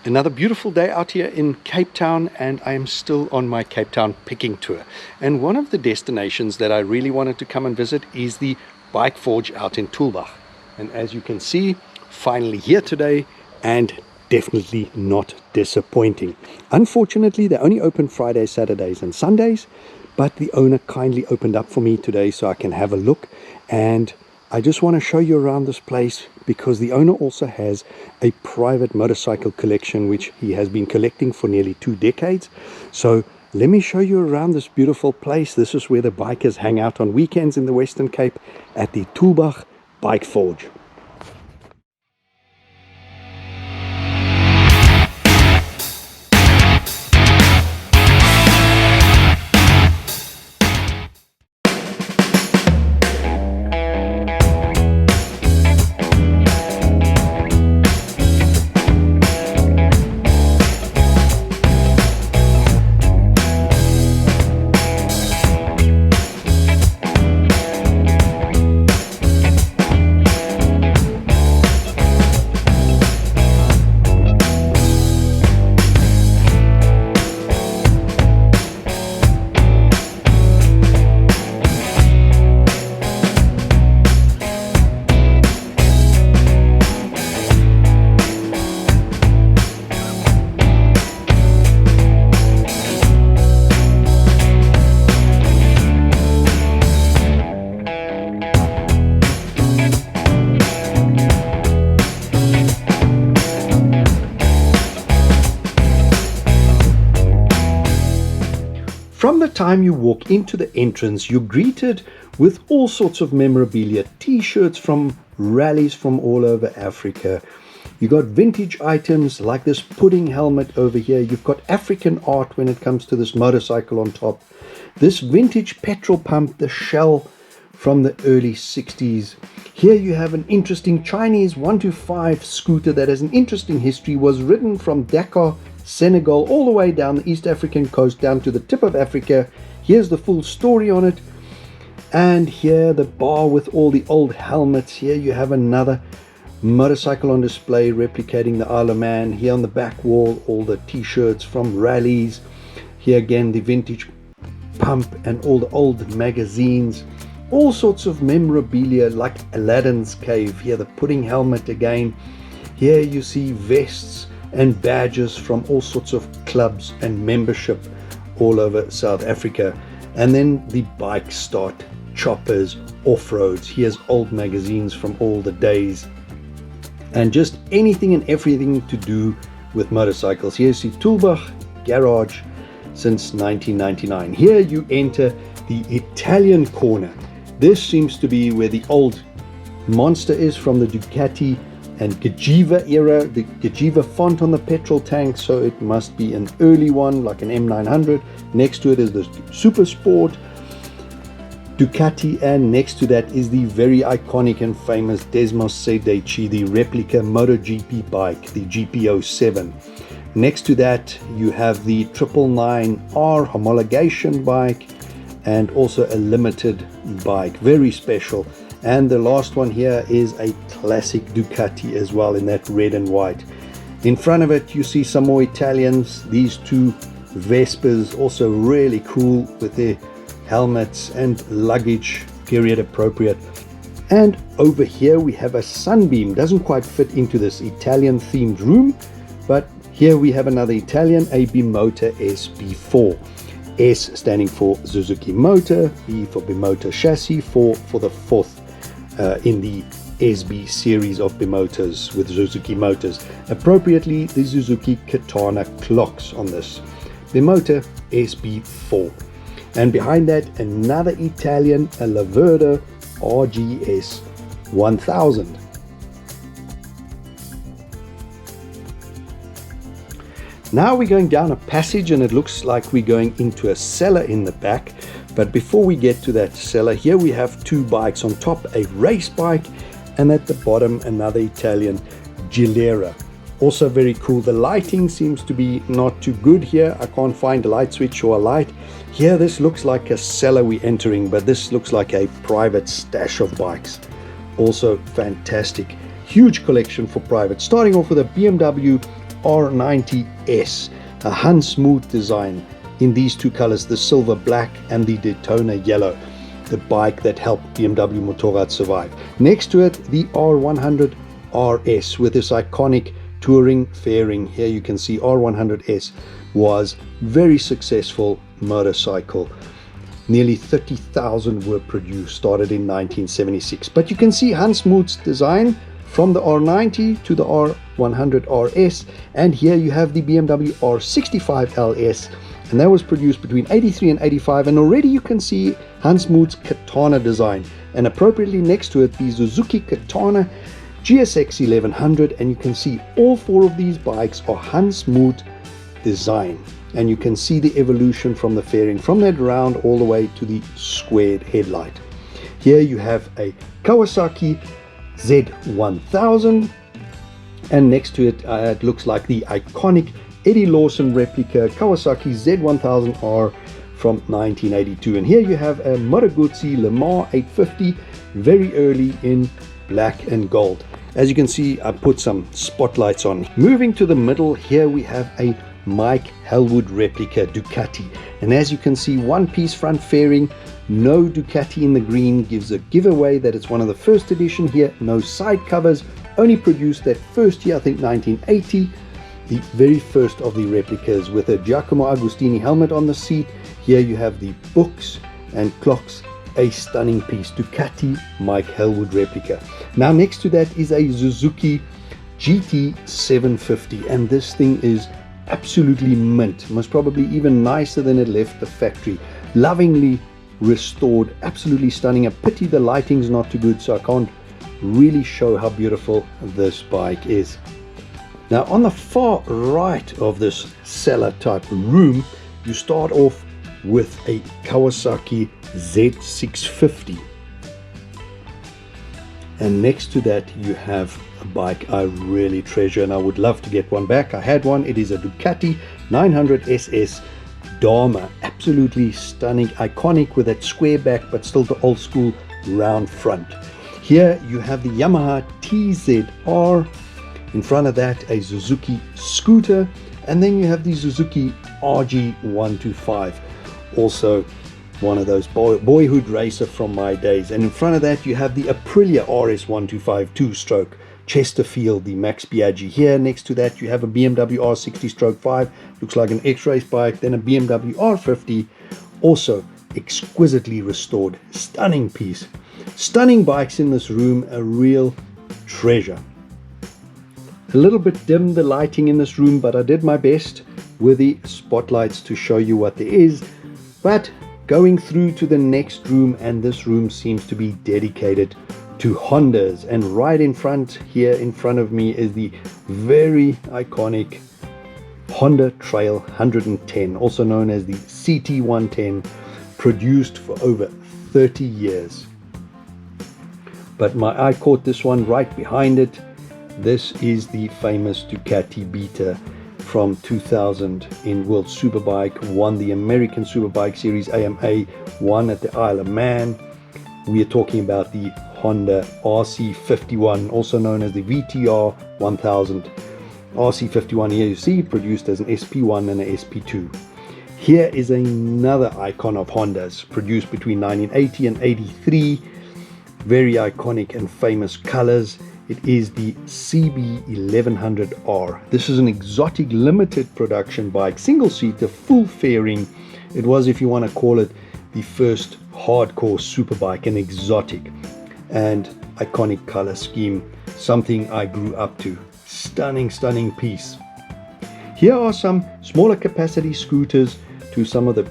Another beautiful day out here in Cape Town, and I am still on my Cape Town picking tour. And one of the destinations that I really wanted to come and visit is the Bike Forge out in Tulbagh. And as you can see, finally here today, and definitely not disappointing. Unfortunately, they only open Fridays, Saturdays and Sundays, but the owner kindly opened up for me today so I can have a look. And I just want to show you around this place because the owner also has a private motorcycle collection which he has been collecting for nearly 2 decades. So let me show you around this beautiful place. This is where the bikers hang out on weekends in the Western Cape at the Tulbagh Bike Forge. From the time you walk into the entrance, you're greeted with all sorts of memorabilia, t-shirts from rallies from all over Africa. You got vintage items like this pudding helmet over here. You've got African art when it comes to this motorcycle on top. This vintage petrol pump, the Shell from the early 60s. Here you have an interesting Chinese 125 scooter that has an interesting history, was ridden from Dakar, Senegal, all the way down the East African coast down to the tip of Africa. Here's the full story on it. And here the bar with all the old helmets. Here you have another motorcycle on display replicating the Isle of Man. Here on the back wall, all the t-shirts from rallies. Here again the vintage pump and all the old magazines. All sorts of memorabilia like Aladdin's cave. Here the pudding helmet again. Here you see vests and badges from all sorts of clubs and membership all over South Africa. And then the bike start, choppers, off-roads. Here's old magazines from all the days and just anything and everything to do with motorcycles. Here's the Tulbagh garage since 1999. Here you enter the Italian corner. This seems to be where the old monster is from the Ducati and Gajiva era, the Gajiva font on the petrol tank, so it must be an early one like an M900. Next to it is the Super Sport Ducati, and next to that is the very iconic and famous Desmos Sedeci, the replica MotoGP bike, the GP07. Next to that you have the 999R homologation bike and also a limited bike, very special. And the last one here is a classic Ducati as well in that red and white. In front of it you see some more Italians, these two Vespas, also really cool with their helmets and luggage, period appropriate. And over here we have a Sunbeam, doesn't quite fit into this Italian themed room, but here we have another Italian, a Bimota SB4. S standing for Suzuki Motor, B for Bimota Chassis, 4 for the fourth in the SB series of Bimotas with Suzuki motors. Appropriately, the Suzuki Katana clocks on this Bimota SB4. And behind that, another Italian, a Laverda RGS 1000. Now we're going down a passage and it looks like we're going into a cellar in the back. But before we get to that cellar, here we have two bikes. On top, a race bike, and at the bottom, another Italian Gilera. Also very cool. The lighting seems to be not too good here. I can't find a light switch or a light. Here, this looks like a cellar we're entering, but this looks like a private stash of bikes. Also fantastic. Huge collection for private. Starting off with a BMW R90S, a Hunsmoot design in these two colors, the silver black and the Daytona yellow, the bike that helped BMW Motorrad survive. Next to it, the R100 RS with this iconic touring fairing. Here you can see R100S was very successful motorcycle. Nearly 30,000 were produced, started in 1976. But you can see Hunsmoot's design from the R90 to the R100 RS, and here you have the BMW R65 LS, and that was produced between 83 and 85, and already you can see Hunsmoot's Katana design, and appropriately next to it the Suzuki Katana GSX 1100, and you can see all four of these bikes are Hunsmoot design, and you can see the evolution from the fairing, from that round all the way to the squared headlight. Here you have a Kawasaki Z1000, and next to it it looks like the iconic Eddie Lawson replica Kawasaki Z1000R from 1982, and here you have a Moto Guzzi Le Mans 850, very early in black and gold. As you can see, I put some spotlights on. Moving to the middle, here we have a Mike Hellwood replica Ducati, and as you can see, one piece front fairing, no Ducati in the green gives a giveaway that it's one of the first edition here. No side covers, only produced that first year, I think 1980, the very first of the replicas, with a Giacomo Agostini helmet on the seat. Here you have the books and clocks, a stunning piece, Ducati Mike Hellwood replica. Now next to that is a Suzuki GT 750, and this thing is absolutely mint, most probably even nicer than it left the factory. Lovingly restored, absolutely stunning. A pity the lighting's not too good, so I can't really show how beautiful this bike is. Now on the far right of this cellar type room, you start off with a Kawasaki Z650, and next to that you have a bike I really treasure, and I would love to get one back. I had one. It is a Ducati 900 SS Dharma, absolutely stunning, iconic, with that square back but still the old school round front. Here you have the Yamaha TZR, in front of that a Suzuki scooter, and then you have the Suzuki RG125, also one of those boyhood racer from my days. And in front of that you have the Aprilia RS125 two-stroke Chesterfield, the Max Biaggi. Here next to that you have a BMW R60-5, looks like an X-Race bike. Then a BMW R50, also exquisitely restored, stunning piece. Stunning bikes in this room, a real treasure. A little bit dim the lighting in this room, but I did my best with the spotlights to show you what there is. But going through to the next room, and this room seems to be dedicated to Hondas, and right in front here in front of me is the very iconic Honda Trail 110, also known as the CT110, produced for over 30 years. But my eye caught this one right behind it. This is the famous Ducati Beta from 2000 in World Superbike, won the American Superbike Series AMA, won at the Isle of Man. We are talking about the Honda RC51, also known as the VTR 1000. RC51 here you see produced as an SP1 and an SP2. Here is another icon of Honda's, produced between 1980 and 83. Very iconic and famous colors. It is the CB1100R. This is an exotic limited production bike, single-seater, full fairing. It was, if you want to call it, the first hardcore superbike, an exotic and iconic color scheme, something I grew up to. Stunning, stunning piece. Here are some smaller capacity scooters to some of the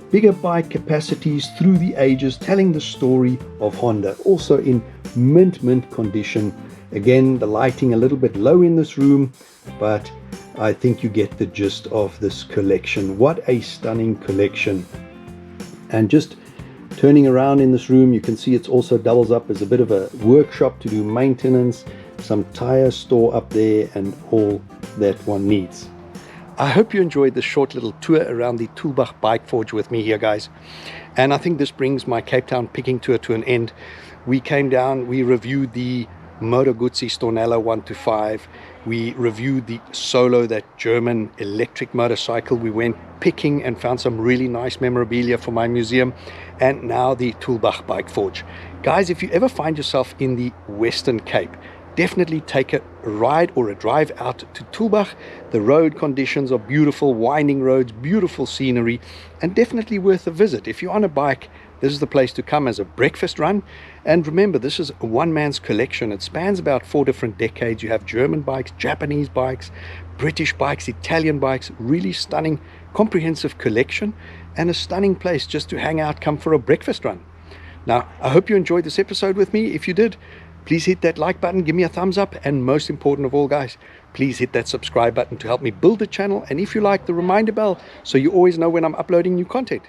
bigger bike capacities through the ages, telling the story of Honda, also in mint condition. Again, the lighting a little bit low in this room, but I think you get the gist of this collection. What a stunning collection. And just turning around in this room, you can see it's also doubles up as a bit of a workshop to do maintenance, some tire store up there, and all that one needs. I hope you enjoyed this short little tour around the Tulbagh Bike Forge with me here, guys. And I think this brings my Cape Town picking tour to an end. We came down, we reviewed the Moto Guzzi Stornello 125, We reviewed the Solo, that German electric motorcycle. We went picking and found some really nice memorabilia for my museum. And now the Tulbagh Bike Forge. Guys, if you ever find yourself in the Western Cape, definitely take a ride or a drive out to Tulbagh. The road conditions are beautiful, winding roads, beautiful scenery, and definitely worth a visit. If you're on a bike, this is the place to come as a breakfast run. And remember, this is a one-man's collection. It spans about 4 different decades. You have German bikes, Japanese bikes, British bikes, Italian bikes. Really stunning, comprehensive collection, and a stunning place just to hang out, come for a breakfast run. Now, I hope you enjoyed this episode with me. If you did, please hit that like button, give me a thumbs up, and most important of all, guys, please hit that subscribe button to help me build the channel. And if you like, the reminder bell, so you always know when I'm uploading new content.